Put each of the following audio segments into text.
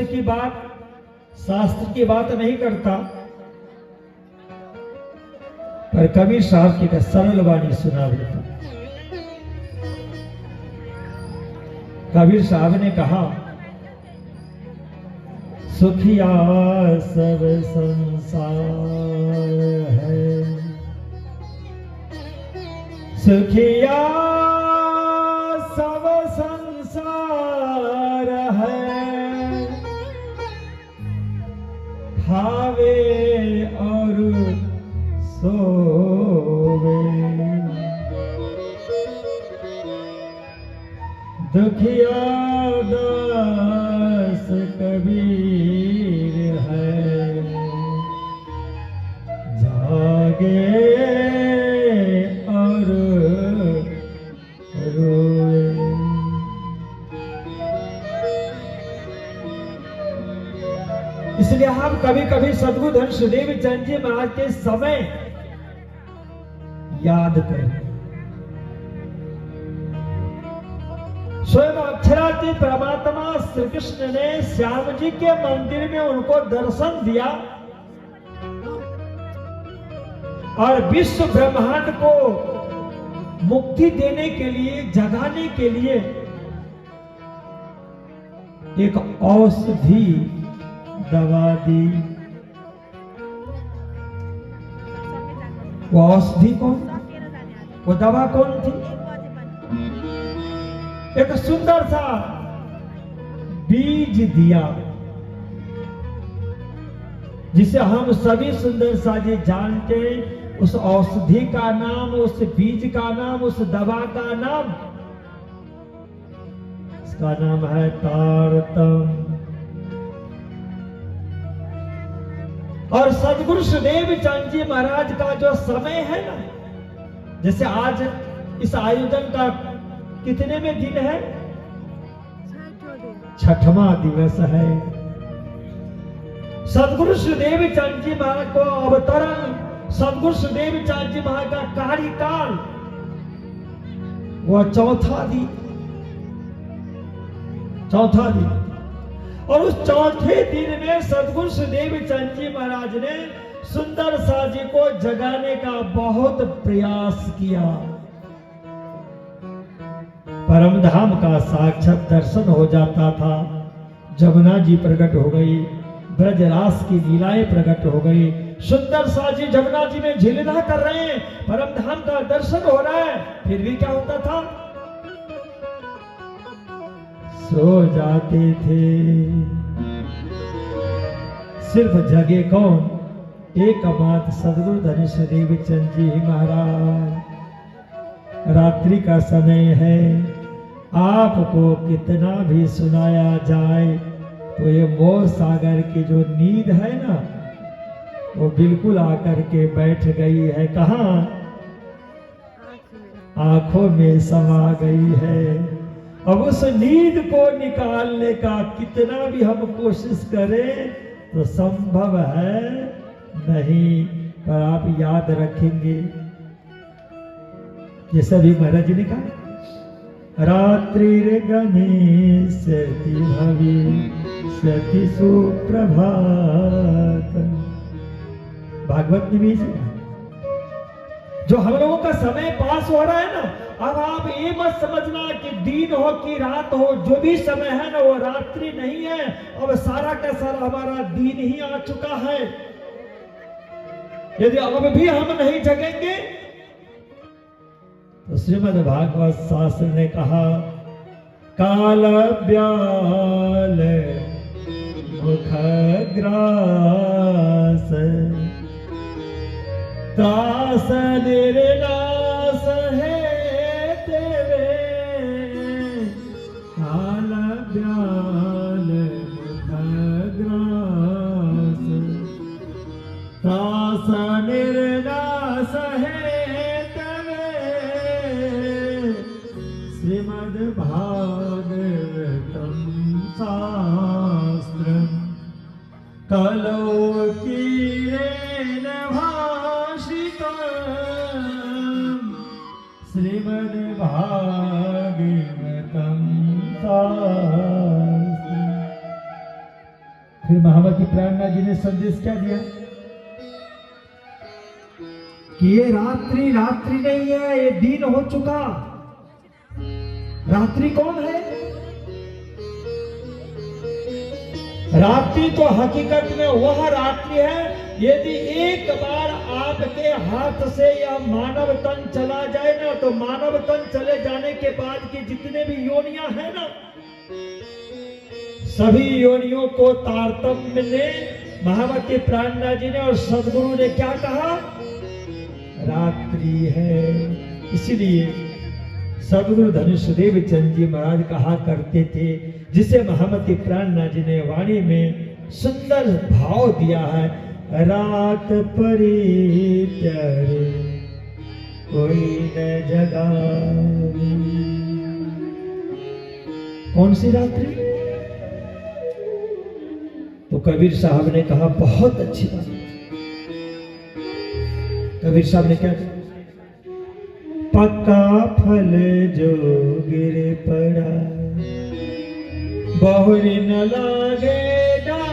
की बात, शास्त्र की बात नहीं करता, पर कबीर साहब की एक सरल वाणी सुना देता। कबीर साहब ने कहा, सुखिया सब संसार है, सुखिया सब संसार है, खावे और सोवे, दुखिया दास कबीर है, जागे और रोए। इसलिए हम कभी कभी सद्गुरु धन सुदेव चंद जी महाराज के समय याद करें। स्वयं अक्षरातीत परमात्मा श्री कृष्ण ने श्याम जी के मंदिर में उनको दर्शन दिया और विश्व ब्रह्मांड को मुक्ति देने के लिए, जगाने के लिए एक औषधि दवा दी। वो औषधि कौन, वो दवा कौन थी? एक सुंदर सा बीज दिया, जिसे हम सभी सुंदर सा जी जानते। उस औषधि का नाम, उस बीज का नाम, उस दवा का नाम, इसका नाम है तारतम। और सद्गुरु सुदेव चंद जी महाराज का जो समय है ना, जैसे आज इस आयोजन का कितने में दिन है? 6वां दिवस है। सद्गुरु सुदेव चंद जी महाराज को अवतरण, सद्गुरु सुदेव चंद जी महाराज का कार्यकाल, वह चौथा दिन। और उस चौथे दिन में सद्गुरु सुदेव चंद जी महाराज ने सुंदर सा जी को जगाने का बहुत प्रयास किया। परम धाम का साक्षात दर्शन हो जाता था। जमुना जी प्रकट हो गई, ब्रजरास की लीलाएं प्रकट हो गई। सुंदर सा जी जमुना जी में झीलना कर रहे हैं, परम धाम का दर्शन हो रहा है, फिर भी क्या होता था? सो जाते थे। सिर्फ जगे कौन? एकमात्र सद्गुरु धन सुदेव चंद जी महाराज। रात्रि का समय है, आपको कितना भी सुनाया जाए तो ये मोह सागर की जो नींद है ना, वो बिल्कुल आकर के बैठ गई है। कहाँ? आंखों में समा गई है। अब उस नींद को निकालने का कितना भी हम कोशिश करें तो संभव है नहीं। पर आप याद रखेंगे, ये सभी महाराज जी ने कहा, रात्रिर्गणेशति भविष्यति सुप्रभात। भागवत में भी जो हम लोगों का समय पास हो रहा है ना, अब आप ये मत समझना कि दिन हो कि रात हो, जो भी समय है ना वो रात्रि नहीं है। अब सारा का सारा हमारा दिन ही आ चुका है। यदि अब भी हम नहीं जगेंगे तो श्रीमद् भागवत शास्त्र ने कहा, काल ब्याल मुखग्रास त्रास निर्नाश है तेरे। काल ब्याल मुखग्रास त्रास निर्नाश है श्रीमद्भागवतम शास्त्रम कलौकीरेण भाषितम्। श्रीमद्भागवतम शास्त्रम फिर महामती प्राणनाथ जी ने संदेश क्या दिया कि ये रात्रि रात्रि नहीं है, ये दिन हो चुका। रात्रि कौन है? रात्रि तो हकीकत में वह रात्रि है यदि एक बार आपके हाथ से यह मानव तन चला जाए ना, तो मानव तन चले जाने के बाद की जितने भी योनियां हैं ना, सभी योनियों को तारतम्य ने महामती प्राणनाथ जी ने और सदगुरु ने क्या कहा? रात्रि है। इसीलिए सदगुरु धनुषदेव चंद जी महाराज कहा करते थे, जिसे महामती प्राणनाथ जी ने वाणी में सुंदर भाव दिया है, रात परी प्यारे कोई न जगावे। कौन सी रात्रि? तो कबीर साहब ने कहा बहुत अच्छी बात। कबीर साहब ने क्या कहा? पक्का फल जो गिर पड़ा बहुरी न लागे डार,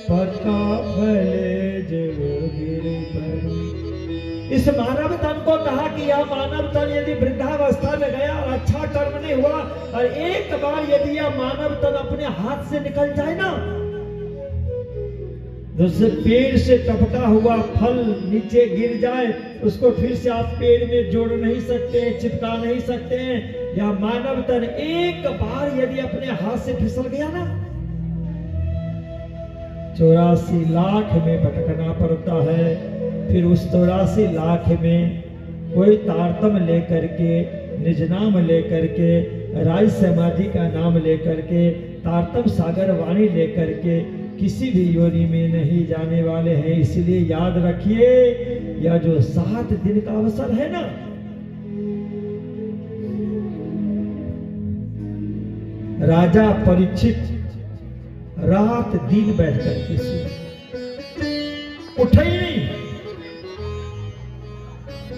पक्का फल जो गिर पड़ा। इस मानव तन को कहा कि यह मानव तन यदि वृद्धावस्था में गया और अच्छा कर्म नहीं हुआ, और एक बार यदि यह मानव तन अपने हाथ से निकल जाए ना, जैसे पेड़ से टपका हुआ फल नीचे गिर जाए, उसको फिर से आप पेड़ में जोड़ नहीं सकते, चिपका नहीं सकते हैं। या मानव तन एक बार यदि अपने हाथ से फिसल गया ना, 84 लाख में भटकना पड़ता है। फिर उस 84 लाख में कोई तारतम लेकर के, निज नाम लेकर के, राज समाधि का नाम लेकर के, तारतम सागर वाणी लेकर के किसी भी योनि में नहीं जाने वाले हैं। इसलिए याद रखिए, यह जो 7 दिन का अवसर है ना, राजा परीक्षित रात दिन बैठ करके उठे ही नहीं।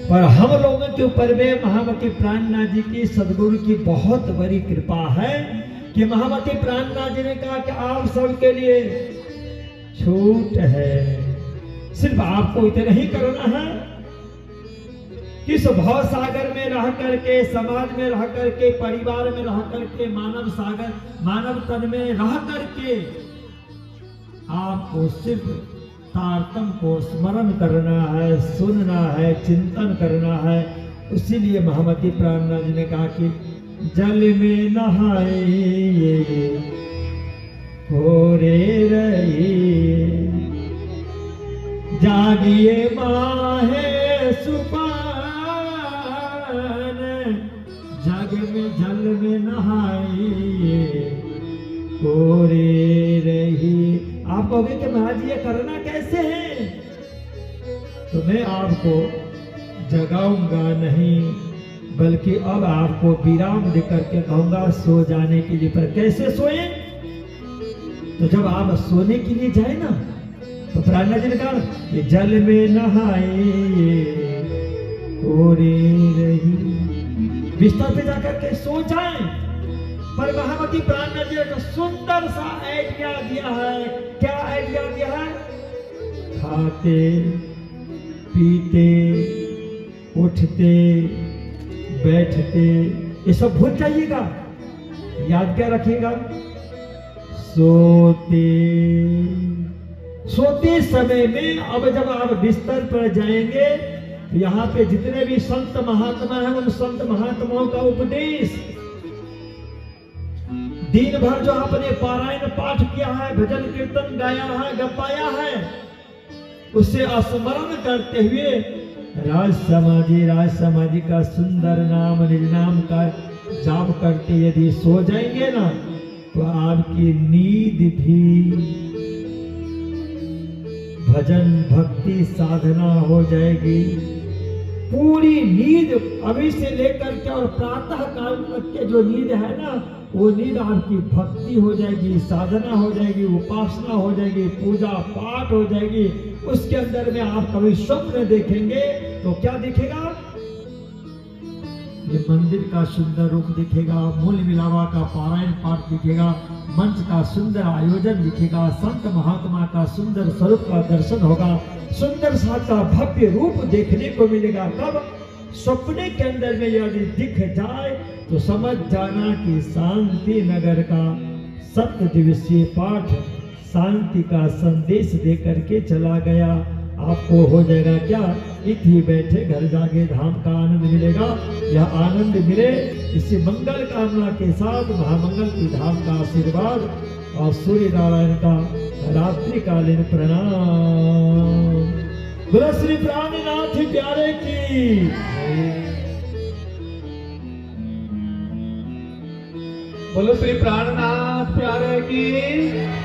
पर हम लोगों के ऊपर में महामती प्राणनाथ जी की, सदगुरु की बहुत बड़ी कृपा है कि महामती प्राणनाथ जी ने कहा कि आप सबके लिए छूट है, सिर्फ आपको इतना ही करना है कि इस भव सागर में रह करके, समाज में रह करके, परिवार में रह करके, मानव सागर, मानव तन में रह करके आपको सिर्फ तारतम को स्मरण करना है, सुनना है, चिंतन करना है। इसीलिए महामती प्राणनाथ जी ने कहा कि जल में नहाए होरे रहिए, जागिए माहे सुपान, जग में जल में नहाइए होरे रहिए। आप कहोगे कि महाराज ये करना कैसे है? तो मैं आपको जगाऊंगा नहीं, बल्कि अब आपको विराम देकर के कहूंगा सो जाने के लिए। पर कैसे सोए? तो जब आप सोने के लिए जाए ना, तो प्राणनाथ जी ने कहा कि जल में नहाए ओरे रही, बिस्तर पे जाकर के सो जाए। पर महामती प्राणनाथ जी ने सुंदर सा आइडिया दिया है। क्या आइडिया दिया है? खाते पीते उठते बैठते ये सब भूल जाइएगा, याद क्या रखिएगा? सोते समय में अब जब आप बिस्तर पर जाएंगे तो यहाँ पे जितने भी संत महात्मा हैं, उन संत महात्माओं का उपदेश, दिन भर जो आपने पारायण पाठ किया है, भजन कीर्तन गाया है, गपाया है, उसे स्मरण करते हुए राज समाधि का सुंदर नाम, निज नाम का जाप करते यदि सो जाएंगे ना, तो आपकी नींद भी भजन भक्ति साधना हो जाएगी। पूरी नींद अभी से लेकर के और प्रातः काल तक के जो नींद है ना, वो नींद आपकी भक्ति हो जाएगी, साधना हो जाएगी, उपासना हो जाएगी, पूजा पाठ हो जाएगी। उसके अंदर में आप कभी स्वप्न देखेंगे तो क्या दिखेगा? ये मंदिर का सुंदर रूप दिखेगा, मूल मिलावा का पारायण पाठ दिखेगा, मंच का सुंदर आयोजन दिखेगा, संत महात्मा का सुंदर स्वरूप का दर्शन होगा, सुंदर सा का भव्य रूप देखने को मिलेगा। कब? सपने के अंदर में यदि दिख जाए तो समझ जाना कि शांति नगर का 7 दिवसीय पाठ शांति का संदेश दे करके चला गया। आपको हो जाएगा क्या? इति बैठे घर जाके धाम का आनंद मिलेगा। यह आनंद मिले इसी मंगल कामना के साथ महामंगल की धाम का आशीर्वाद और सूर्य नारायण का रात्रिकालीन प्रणाम। बोलो श्री प्राणनाथ प्यारे की। बोलो श्री प्राणनाथ प्यारे की।